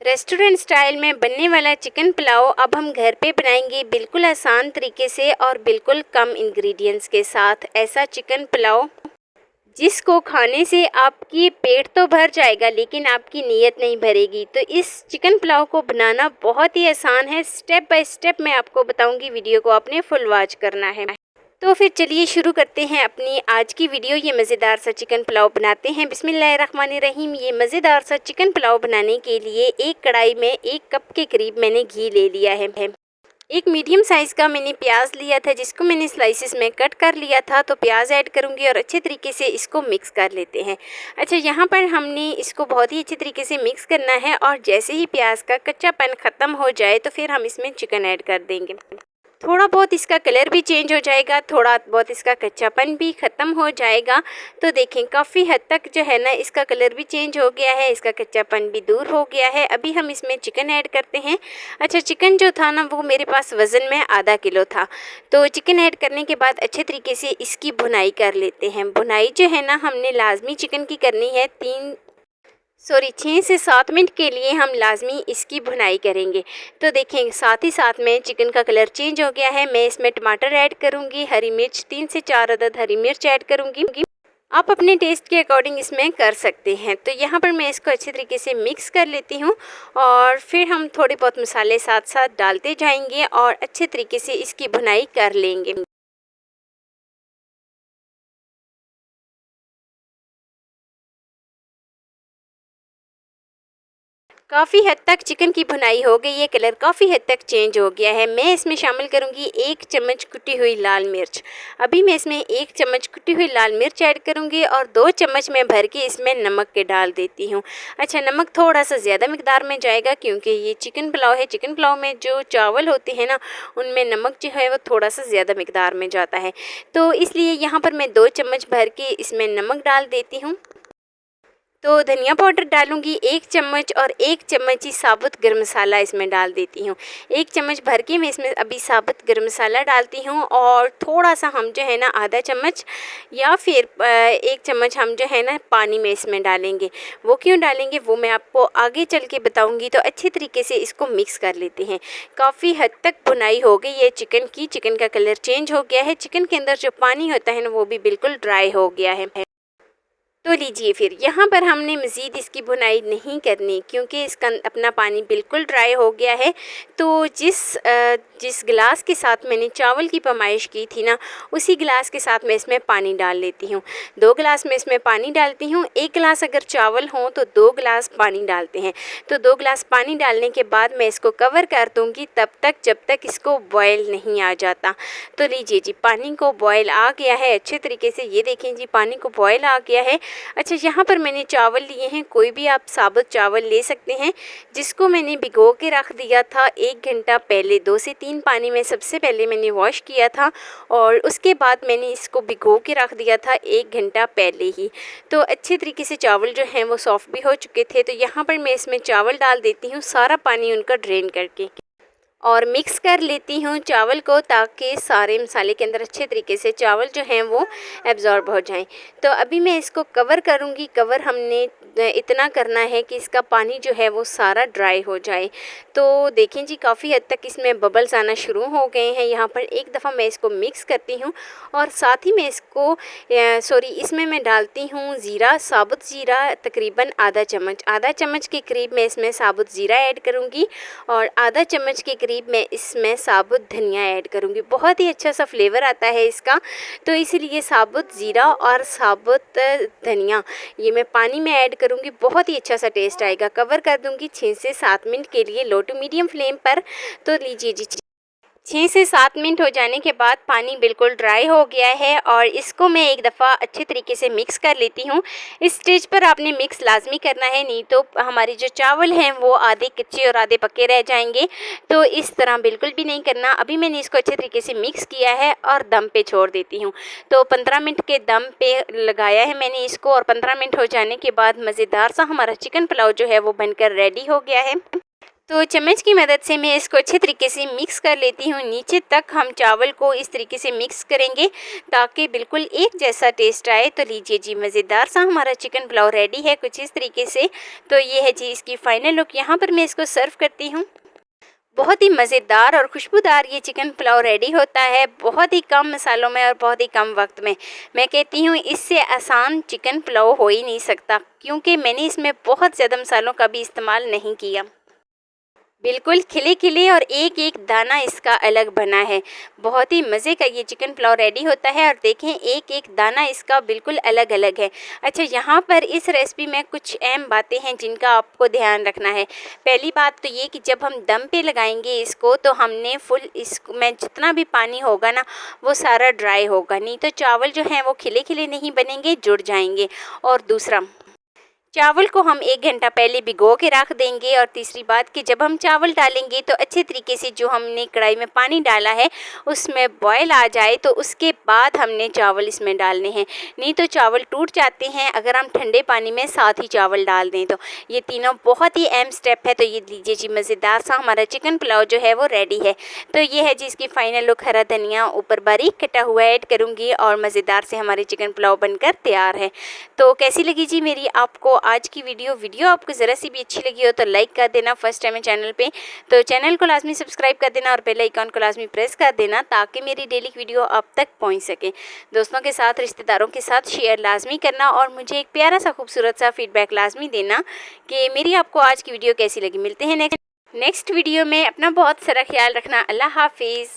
Restaurant style में बनने वाला चिकन पुलाव अब हम घर पे बनाएंगे बिल्कुल आसान तरीके से और बिल्कुल कम इंग्रेडिएंट्स के साथ। ऐसा चिकन पुलाव जिसको खाने से आपकी पेट तो भर जाएगा लेकिन आपकी नीयत नहीं भरेगी। तो इस चिकन पुलाव को बनाना बहुत ही आसान है। स्टेप बाय स्टेप मैं आपको बताऊंगी, वीडियो को आपने फुल वॉच करना है। तो फिर चलिए शुरू करते हैं अपनी आज की वीडियो। ये मज़ेदार सा चिकन पुलाव बनाते हैं। बिस्मिल्लाहिर्रहमानिर्रहीम। ये मज़ेदार सा चिकन पुलाव बनाने के लिए एक कढ़ाई में 1 कप के करीब मैंने घी ले लिया है। एक मीडियम साइज़ का मैंने प्याज लिया था जिसको मैंने स्लाइसिस में कट कर लिया था। तो प्याज ऐड करूँगी और अच्छे तरीके से इसको मिक्स कर लेते हैं। अच्छा, यहाँ पर हमने इसको बहुत ही अच्छे तरीके से मिक्स करना है और जैसे ही प्याज का कच्चापन ख़त्म हो जाए तो फिर हम इसमें चिकन ऐड कर देंगे। थोड़ा बहुत इसका कलर भी चेंज हो जाएगा, थोड़ा बहुत इसका कच्चापन भी ख़त्म हो जाएगा। तो देखें काफ़ी हद तक जो है ना इसका कलर भी चेंज हो गया है, इसका कच्चापन भी दूर हो गया है। अभी हम इसमें चिकन ऐड करते हैं। अच्छा, चिकन जो था ना वो मेरे पास वज़न में आधा किलो था। तो चिकन ऐड करने के बाद अच्छे तरीके से इसकी भुनाई कर लेते हैं। भुनाई जो है ना हमने लाजमी चिकन की करनी है। 6 से 7 मिनट के लिए हम लाजमी इसकी भुनाई करेंगे। तो देखें साथ ही साथ में चिकन का कलर चेंज हो गया है। मैं इसमें टमाटर ऐड करूंगी, हरी मिर्च 3 से 4 अदद हरी मिर्च ऐड करूंगी। आप अपने टेस्ट के अकॉर्डिंग इसमें कर सकते हैं। तो यहाँ पर मैं इसको अच्छे तरीके से मिक्स कर लेती हूँ और फिर हम थोड़े बहुत मसाले साथ साथ डालते जाएंगे और अच्छे तरीके से इसकी भुनाई कर लेंगे। काफ़ी हद तक चिकन की भुनाई हो गई है, कलर काफ़ी हद तक चेंज हो गया है। मैं इसमें शामिल करूंगी 1 चम्मच कुटी हुई लाल मिर्च। अभी मैं इसमें 1 चम्मच कुटी हुई लाल मिर्च ऐड करूंगी और 2 चम्मच में भर के इसमें नमक के डाल देती हूँ। अच्छा, नमक थोड़ा सा ज़्यादा मिकदार में जाएगा क्योंकि ये चिकन पुलाव है। चिकन पुलाव में जो चावल होते हैं ना उनमें नमक जो है वो थोड़ा सा ज़्यादा मिकदार में जाता है। तो इसलिए यहाँ पर मैं 2 चम्मच भर के इसमें नमक डाल देती हूँ। तो धनिया पाउडर डालूंगी 1 चम्मच और 1 चम्मच ही साबुत गर्म मसाला इसमें डाल देती हूँ। 1 चम्मच भर के मैं इसमें अभी साबुत गर्म मसाला डालती हूँ और थोड़ा सा हम जो है ना आधा चम्मच या फिर 1 चम्मच हम जो है ना पानी में इसमें डालेंगे। वो क्यों डालेंगे वो मैं आपको आगे चल के बताऊँगी। तो अच्छे तरीके से इसको मिक्स कर लेते हैं। काफ़ी हद तक भुनाई हो गई है चिकन की। चिकन का कलर चेंज हो गया है। चिकन के अंदर जो पानी होता है ना वो भी बिल्कुल ड्राई हो गया है। तो लीजिए फिर यहाँ पर हमने मज़ीद इसकी भुनाई नहीं करनी क्योंकि इसका अपना पानी बिल्कुल ड्राई हो गया है। तो जिस गिलास के साथ मैंने चावल की पैमाइश की थी ना उसी गिलास के साथ मैं इसमें पानी डाल लेती हूँ। 2 गिलास मैं इसमें पानी डालती हूँ। 1 गिलास अगर चावल हो तो 2 गिलास पानी डालते हैं। तो 2 गिलास पानी डालने के बाद मैं इसको कवर कर दूँगी तब तक जब तक इसको बॉयल नहीं आ जाता। तो लीजिए जी, पानी को बॉयल आ गया है अच्छे तरीके से। ये देखें जी, पानी को बॉयल आ गया है। अच्छा, यहाँ पर मैंने चावल लिए हैं। कोई भी आप साबुत चावल ले सकते हैं जिसको मैंने भिगो के रख दिया था 1 घंटा पहले। 2 से 3 पानी में सबसे पहले मैंने वॉश किया था और उसके बाद मैंने इसको भिगो के रख दिया था 1 घंटा पहले ही। तो अच्छे तरीके से चावल जो हैं वो सॉफ्ट भी हो चुके थे। तो यहाँ पर मैं इसमें चावल डाल देती हूँ सारा पानी उनका ड्रेन करके और मिक्स कर लेती हूँ चावल को ताकि सारे मसाले के अंदर अच्छे तरीके से चावल जो हैं वो एब्ज़ॉर्ब हो जाएं। तो अभी मैं इसको कवर करूँगी। कवर हमने इतना करना है कि इसका पानी जो है वो सारा ड्राई हो जाए। तो देखें जी, काफ़ी हद तक इसमें बबल्स आना शुरू हो गए हैं। यहाँ पर एक दफ़ा मैं इसको मिक्स करती हूँ और साथ ही मैं इसमें मैं डालती हूँ ज़ीरा, साबुत ज़ीरा तकरीबन आधा चम्मच के करीब मैं इसमें साबुत ज़ीरा ऐड करूँगी और आधा चम्मच के करीब मैं इसमें साबुत धनिया ऐड करूँगी। बहुत ही अच्छा सा फ्लेवर आता है इसका। तो इसीलिए साबुत ज़ीरा और साबुत धनिया ये मैं पानी में ऐड करूँगी। बहुत ही अच्छा सा टेस्ट आएगा। कवर कर दूँगी 6 से 7 मिनट के लिए लो टू मीडियम फ्लेम पर। तो लीजिए जी, 6 से 7 मिनट हो जाने के बाद पानी बिल्कुल ड्राई हो गया है और इसको मैं एक दफ़ा अच्छे तरीके से मिक्स कर लेती हूँ। इस स्टेज पर आपने मिक्स लाजमी करना है, नहीं तो हमारे जो चावल हैं वो आधे कच्चे और आधे पके रह जाएंगे। तो इस तरह बिल्कुल भी नहीं करना। अभी मैंने इसको अच्छे तरीके से मिक्स किया है और दम पे छोड़ देती हूँ। तो 15 मिनट के दम पे लगाया है मैंने इसको और 15 मिनट हो जाने के बाद मज़ेदार सा हमारा चिकन पुलाव जो है वो बनकर रेडी हो गया है। तो चम्मच की मदद से मैं इसको अच्छे तरीके से मिक्स कर लेती हूँ। नीचे तक हम चावल को इस तरीके से मिक्स करेंगे ताकि बिल्कुल एक जैसा टेस्ट आए। तो लीजिए जी, मज़ेदार सा हमारा चिकन पुलाव रेडी है कुछ इस तरीके से। तो ये है जी इसकी फ़ाइनल लुक। यहाँ पर मैं इसको सर्व करती हूँ। बहुत ही मज़ेदार और खुशबूदार ये चिकन पुलाव रेडी होता है, बहुत ही कम मसालों में और बहुत ही कम वक्त में। मैं कहती हूँ इससे आसान चिकन पुलाव हो ही नहीं सकता, क्योंकि मैंने इसमें बहुत ज़्यादा मसालों का भी इस्तेमाल नहीं किया। बिल्कुल खिले-खिले और एक-एक दाना इसका अलग बना है। बहुत ही मज़े का ये चिकन पुलाव रेडी होता है और देखें एक-एक दाना इसका बिल्कुल अलग-अलग है। अच्छा, यहाँ पर इस रेसिपी में कुछ अहम बातें हैं जिनका आपको ध्यान रखना है। पहली बात तो ये कि जब हम दम पे लगाएंगे इसको, तो हमने फुल इसमें जितना भी पानी होगा ना वो सारा ड्राई होगा, नहीं तो चावल जो हैं वो खिले-खिले नहीं बनेंगे, जुड़ जाएंगे। और दूसरा, चावल को हम 1 घंटा पहले भिगो के रख देंगे। और तीसरी बात कि जब हम चावल डालेंगे तो अच्छे तरीके से जो हमने कढ़ाई में पानी डाला है उसमें बॉयल आ जाए, तो उसके बाद हमने चावल इसमें डालने हैं, नहीं तो चावल टूट जाते हैं अगर हम ठंडे पानी में साथ ही चावल डाल दें। तो ये तीनों बहुत ही अहम स्टेप है। तो ये लीजिए जी, मज़ेदार सा हमारा चिकन पुलाव जो है वो रेडी है। तो ये है जी इसकी फ़ाइनल लुक। हरा धनिया ऊपर बारीक कटा हुआ ऐड करूँगी और मज़ेदार से हमारे चिकन पुलाव बनकर तैयार है। तो कैसी लगी जी मेरी आपको आज की वीडियो आपको ज़रा सी भी अच्छी लगी हो तो लाइक कर देना। फर्स्ट टाइम है चैनल पे तो चैनल को लाजमी सब्सक्राइब कर देना और बेल आइकन को लाजमी प्रेस कर देना ताकि मेरी डेली वीडियो आप तक पहुंच सके। दोस्तों के साथ, रिश्तेदारों के साथ शेयर लाजमी करना और मुझे एक प्यारा सा खूबसूरत सा फीडबैक लाजमी देना कि मेरी आपको आज की वीडियो कैसी लगी। मिलते हैं नेक्स्ट वीडियो में। अपना बहुत सारा ख्याल रखना। अल्लाह हाफिज़।